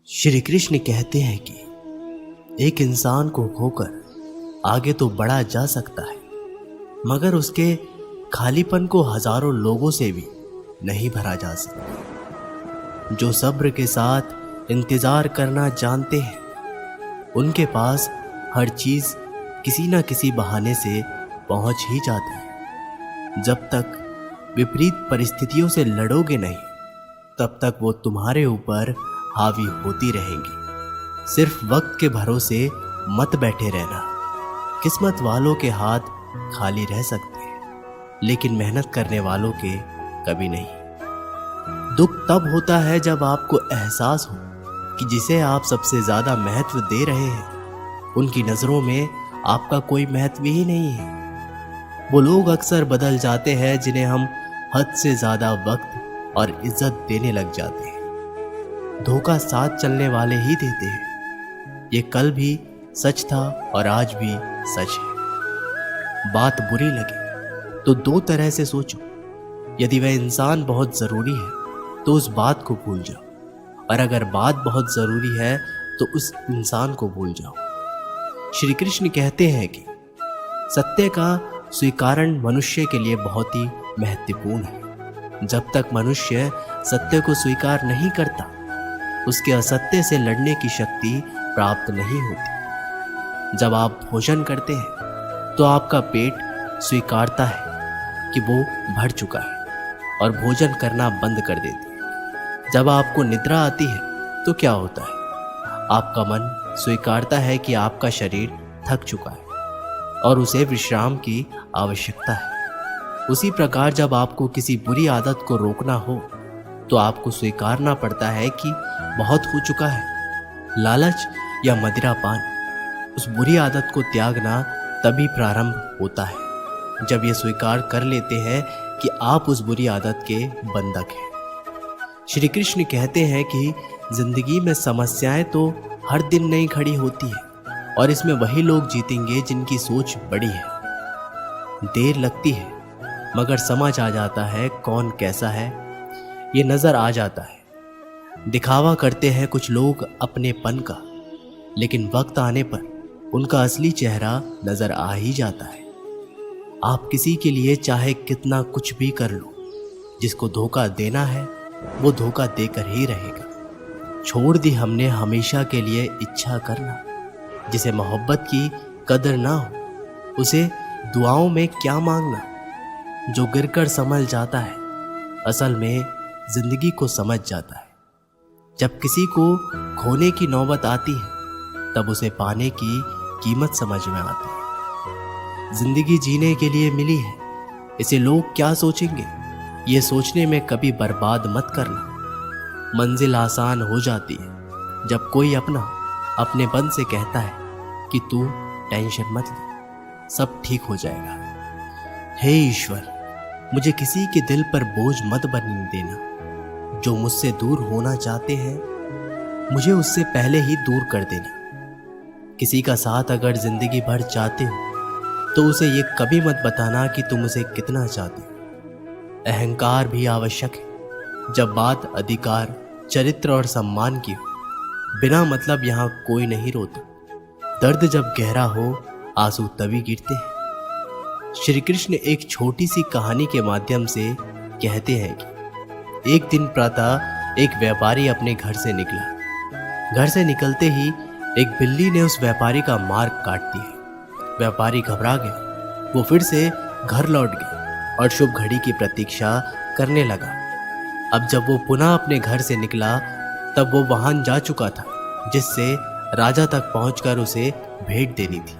श्री कृष्ण कहते हैं कि एक इंसान को खोकर आगे तो बढ़ा जा सकता है, मगर उसके खालीपन को हजारों लोगों से भी नहीं भरा जा सकता। जो सब्र के साथ इंतजार करना जानते हैं, उनके पास हर चीज किसी ना किसी बहाने से पहुंच ही जाती है। जब तक विपरीत परिस्थितियों से लड़ोगे नहीं, तब तक वो तुम्हारे ऊपर हावी होती रहेंगी। सिर्फ वक्त के भरोसे मत बैठे रहना। किस्मत वालों के हाथ खाली रह सकते हैं, लेकिन मेहनत करने वालों के कभी नहीं। दुख तब होता है जब आपको एहसास हो कि जिसे आप सबसे ज्यादा महत्व दे रहे हैं, उनकी नजरों में आपका कोई महत्व ही नहीं है। वो लोग अक्सर बदल जाते हैं जिन्हें हम हद से ज्यादा वक्त और इज्जत देने लग जाते हैं। धोखा साथ चलने वाले ही देते हैं। ये कल भी सच था और आज भी सच है। बात बुरी लगे तो दो तरह से सोचो। यदि वह इंसान बहुत जरूरी है तो उस बात को भूल जाओ, और अगर बात बहुत जरूरी है तो उस इंसान को भूल जाओ। श्री कृष्ण कहते हैं कि सत्य का स्वीकारण मनुष्य के लिए बहुत ही महत्वपूर्ण है। जब तक मनुष्य सत्य को स्वीकार नहीं करता, उसके असत्य से लड़ने की शक्ति प्राप्त नहीं होती। जब आप भोजन करते हैं तो आपका पेट स्वीकारता है कि वो भर चुका है और भोजन करना बंद कर देती है। जब आपको निद्रा आती है तो क्या होता है? आपका मन स्वीकारता है कि आपका शरीर थक चुका है और उसे विश्राम की आवश्यकता है। उसी प्रकार जब आपको किसी बुरी आदत को रोकना हो तो आपको स्वीकारना पड़ता है कि बहुत हो चुका है। लालच या मदिरापान, उस बुरी आदत को त्यागना तभी प्रारंभ होता है जब ये स्वीकार कर लेते हैं कि आप उस बुरी आदत के बंधक हैं। श्री कृष्ण कहते हैं कि जिंदगी में समस्याएं तो हर दिन नहीं खड़ी होती है, और इसमें वही लोग जीतेंगे जिनकी सोच बड़ी है। देर लगती है मगर समझ आ जाता है कौन कैसा है, ये नजर आ जाता है। दिखावा करते हैं कुछ लोग अपनेपन का, लेकिन वक्त आने पर उनका असली चेहरा नजर आ ही जाता है। आप किसी के लिए चाहे कितना कुछ भी कर लो, जिसको धोखा देना है वो धोखा देकर ही रहेगा। छोड़ दी हमने हमेशा के लिए इच्छा करना। जिसे मोहब्बत की कदर ना हो, उसे दुआओं में क्या मांगना। जो गिरकर संभल जाता है, असल में जिंदगी को समझ जाता है। जब किसी को खोने की नौबत आती है, तब उसे पाने की कीमत समझ में आती है। जिंदगी जीने के लिए मिली है, इसे लोग क्या सोचेंगे, ये सोचने में कभी बर्बाद मत करना। मंजिल आसान हो जाती है जब कोई अपनेपन से कहता है कि तू टेंशन मत ले, सब ठीक हो जाएगा। हे ईश्वर, मुझे किसी के दिल पर बोझ मत बनने देना। जो मुझसे दूर होना चाहते हैं, मुझे उससे पहले ही दूर कर देना। किसी का साथ अगर जिंदगी भर चाहते हो तो उसे ये कभी मत बताना कि तुम उसे कितना चाहते हो। अहंकार भी आवश्यक है जब बात अधिकार, चरित्र और सम्मान की हो। बिना मतलब यहाँ कोई नहीं रोता। दर्द जब गहरा हो, आंसू तभी गिरते हैं। श्री कृष्ण एक छोटी सी कहानी के माध्यम से कहते हैं कि एक दिन प्रातः एक व्यापारी अपने घर से निकला। घर से निकलते ही एक बिल्ली ने उस व्यापारी का मार्ग काट दिया। व्यापारी घबरा गया। वो फिर से घर लौट गया और शुभ घड़ी की प्रतीक्षा करने लगा। अब जब वो पुनः अपने घर से निकला, तब वो वाहन जा चुका था जिससे राजा तक पहुंचकर उसे भेंट देनी थी।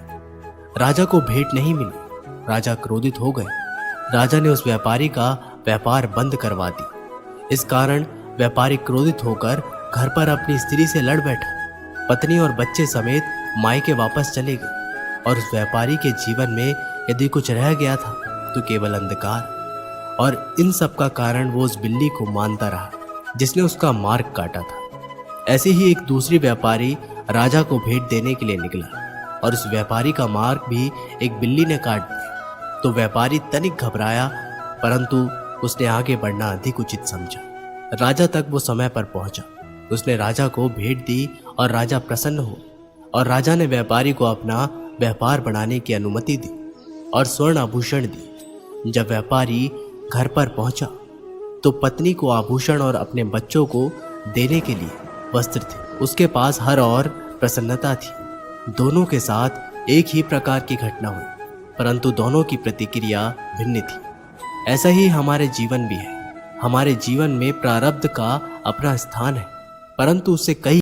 राजा को भेंट नहीं मिली। राजा क्रोधित हो गए। राजा ने उस व्यापारी का व्यापार बंद करवा दिया। इस कारण व्यापारी क्रोधित होकर घर पर अपनी स्त्री से लड़ बैठा। पत्नी और बच्चे समेत मायके वापस चले गए, और उस व्यापारी के जीवन में यदि कुछ रह गया था तो केवल अंधकार। और इन सब का कारण वो उस बिल्ली को मानता रहा जिसने उसका मार्ग काटा था। ऐसे ही एक दूसरी व्यापारी राजा को भेंट देने के लिए निकला, और उस व्यापारी का मार्ग भी एक बिल्ली ने काट दिया। तो व्यापारी तनिक घबराया, परंतु उसने आगे बढ़ना अधिक उचित समझा। राजा तक वो समय पर पहुंचा उसने राजा को भेंट दी और राजा प्रसन्न हो, और राजा ने व्यापारी को अपना व्यापार बढ़ाने की अनुमति दी और स्वर्ण आभूषण दी। जब व्यापारी घर पर पहुंचा तो पत्नी को आभूषण और अपने बच्चों को देने के लिए वस्त्र थे। उसके पास हर और प्रसन्नता थी। दोनों के साथ एक ही प्रकार की घटना हुई, परंतु दोनों की प्रतिक्रिया भिन्न थी। ऐसा ही हमारे जीवन भी है। हमारे जीवन में प्रारब्ध का अपना स्थान है, परंतु उससे कई